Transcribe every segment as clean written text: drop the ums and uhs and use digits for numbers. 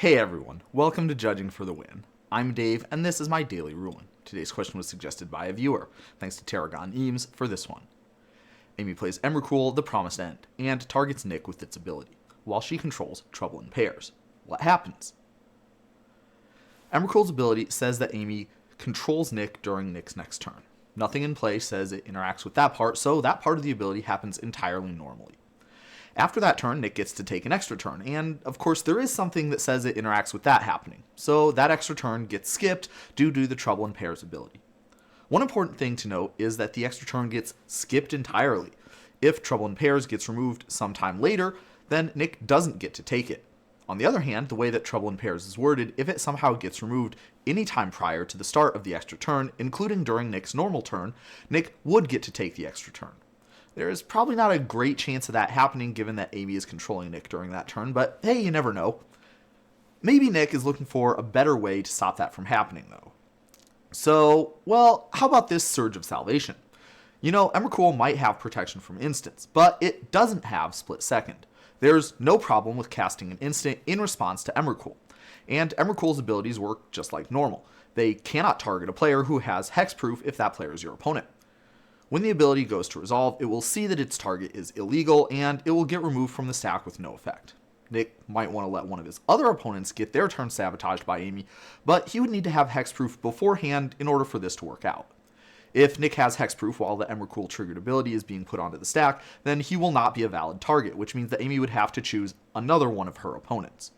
Hey everyone, welcome to Judging for the Win. I'm Dave, and this is my daily ruling. Today's question was suggested by a viewer. Thanks to Tarragon Eames for this one. Amy plays Emrakul, the Promised End, and targets Nick with its ability, while she controls Trouble in Pairs. What happens? Emrakul's ability says that Amy controls Nick during Nick's next turn. Nothing in play says it interacts with that part, so that part of the ability happens entirely normally. After that turn, Nick gets to take an extra turn, and of course there is something that says it interacts with that happening, so that extra turn gets skipped due to the Trouble in Pairs ability. One important thing to note is that the extra turn gets skipped entirely. If Trouble in Pairs gets removed sometime later, then Nick doesn't get to take it. On the other hand, the way that Trouble in Pairs is worded, if it somehow gets removed anytime prior to the start of the extra turn, including during Nick's normal turn, Nick would get to take the extra turn. There is probably not a great chance of that happening given that Amy is controlling Nick during that turn, but hey, you never know. Maybe Nick is looking for a better way to stop that from happening though. So, well, how about this Surge of Salvation? You know, Emrakul might have protection from instants, but it doesn't have Split Second. There's no problem with casting an instant in response to Emrakul, and Emrakul's abilities work just like normal. They cannot target a player who has hexproof if that player is your opponent. When the ability goes to resolve, it will see that its target is illegal, and it will get removed from the stack with no effect. Nick might want to let one of his other opponents get their turn sabotaged by Amy, but he would need to have hexproof beforehand in order for this to work out. If Nick has hexproof while the Emrakul triggered ability is being put onto the stack, then he will not be a valid target, which means that Amy would have to choose another one of her opponents.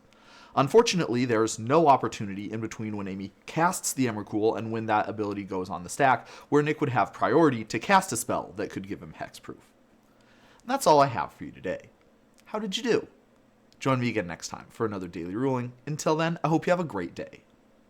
Unfortunately, there's no opportunity in between when Amy casts the Emrakul and when that ability goes on the stack, where Nick would have priority to cast a spell that could give him hexproof. That's all I have for you today. How did you do? Join me again next time for another daily ruling. Until then, I hope you have a great day.